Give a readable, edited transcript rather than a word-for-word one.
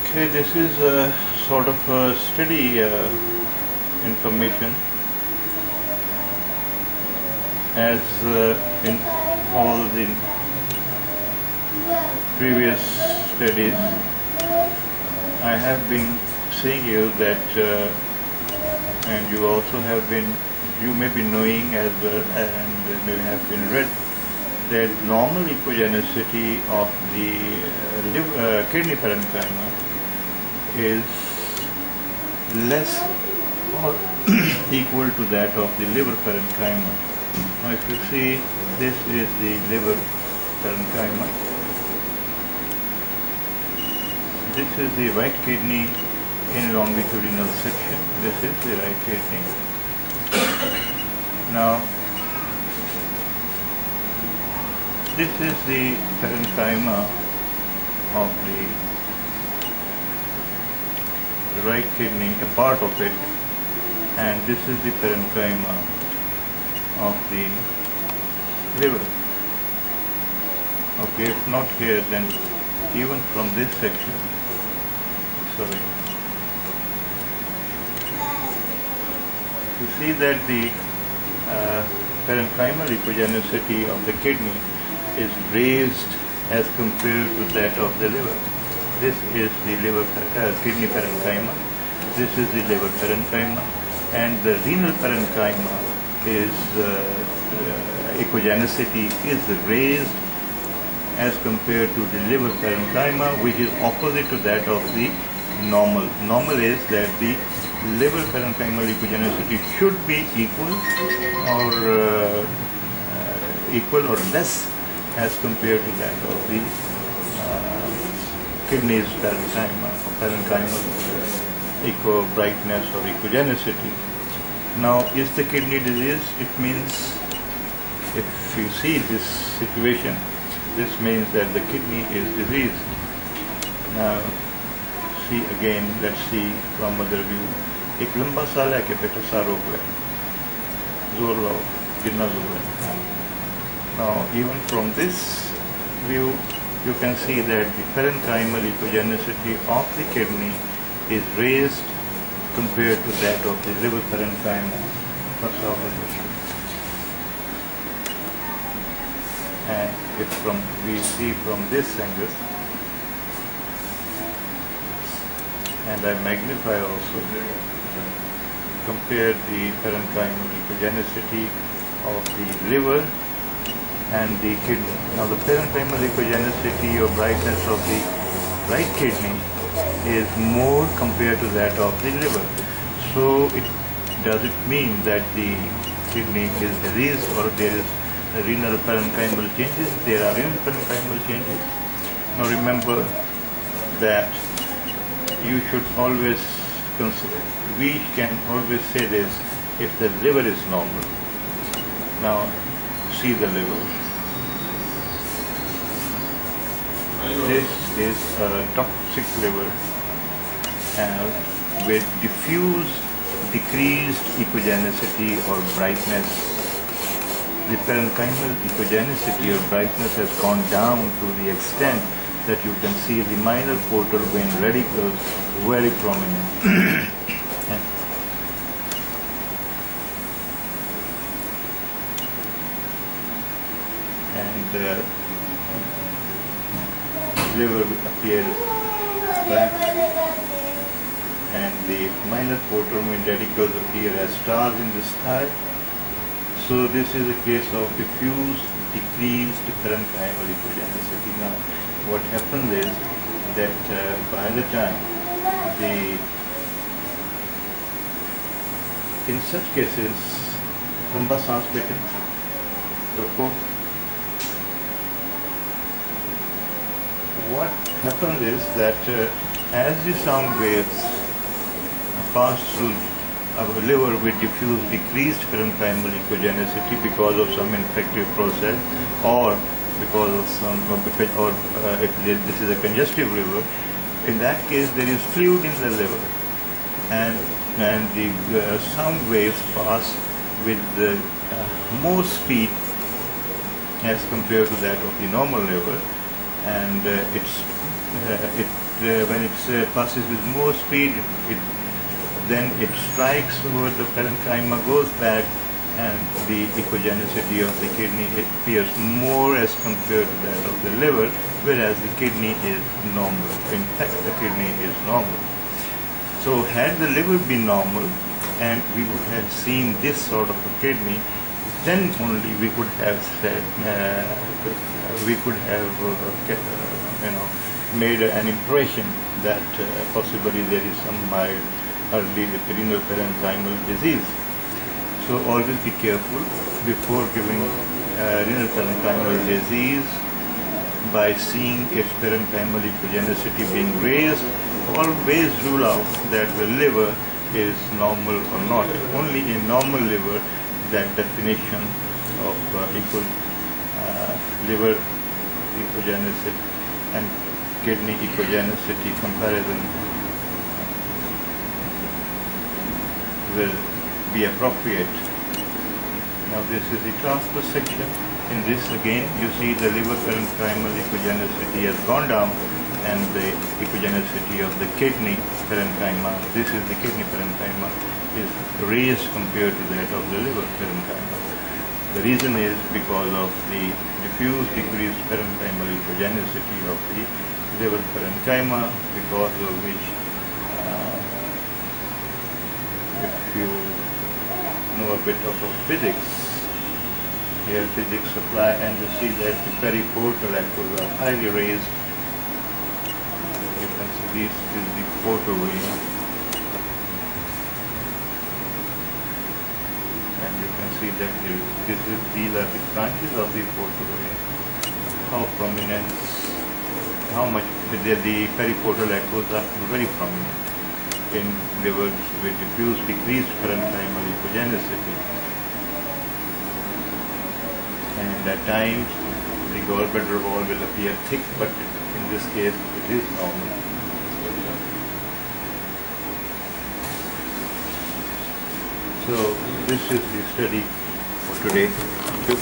Okay, this is a sort of a steady information as in all the previous studies. I have been saying you that and you also have been, you may be knowing as well and may have been read that normal echogenicity of the kidney parenchyma is less or equal to that of the liver parenchyma. Now if you see, this is the liver parenchyma. This is the right kidney in longitudinal section. This is the right kidney. Now this is the parenchyma of the right kidney, a part of it, and this is the parenchyma of the liver. Okay, if not here, then even from this section, sorry, you see that the parenchymal echogenicity of the kidney is raised as compared to that of the liver. This is the liver kidney parenchyma, this is the liver parenchyma, and the renal parenchyma is echogenicity is raised as compared to the liver parenchyma, which is opposite to that of the normal. Normal is that the liver parenchymal echogenicity should be equal or less as compared to that of the kidney's parenchymal echo brightness or echogenicity. Now, is the kidney disease? It means, if you see this situation, this means that the kidney is diseased. Now, see again, let's see from other view. एक लंबा साल है कि बेटा सारो हुआ है, जोर लो, गिरना जोर है. Now, even from this view, you can see that the parenchymal echogenicity of the kidney is raised compared to that of the liver parenchyma. And if we see from this angle, and I magnify also, compare the parenchymal echogenicity of the liver and the kidney. Now the parenchymal echogenicity or brightness of the right kidney is more compared to that of the liver. So does it mean that the kidney is diseased or there is renal parenchymal changes? There are renal parenchymal changes. Now remember that you should always consider, we can always say this, if the liver is normal. Now see the liver. This is a toxic liver with diffuse decreased echogenicity or brightness. The parenchymal echogenicity or brightness has gone down to the extent that you can see the minor portal vein radicals very prominent. And liver appears black, and the minor portal vein radicals appear as stars in the sky. So this is a case of diffuse decreased parenchymal echogenicity. Now what happens is that by the time in such cases, लंबा सांस लेते हैं, what happens is that as the sound waves pass through our liver with diffuse decreased parenchymal echogenicity because of some infective process or because of some, if this is a congestive liver, in that case there is fluid in the liver, and the sound waves pass with more speed as compared to that of the normal liver, and when it passes with more speed, then it strikes over the parenchyma, goes back, and the echogenicity of the kidney appears more as compared to that of the liver, whereas the kidney is normal. In fact, the kidney is normal. So had the liver been normal and we would have seen this sort of a kidney, then only we could have said, made an impression that possibly there is some mild early renal parenchymal disease. So always be careful before giving renal parenchymal disease by seeing its parenchymal echogenicity being raised. Always rule out that the liver is normal or not. Only in normal liver that definition of liver echogenicity and kidney echogenicity comparison will be appropriate. Now this is the transverse section. In this again you see the liver parenchymal echogenicity has gone down and the echogenicity of the kidney parenchyma, this is the kidney parenchyma, is raised compared to that of the liver parenchyma. The reason is because of the diffuse decreased parenchymal echogenicity of the liver parenchyma, because of which if you know a bit of physics, here physics apply, and you see that the periportal echoes are highly raised. You can see this is the portal vein, and you can see that these are the branches of the portal vein. How prominent, how much the periportal echoes are very prominent in livers with diffuse decreased parenchymal echogenicity, and at times the gallbladder wall will appear thick, but in this case it is normal. So this is the study for today. Thank you.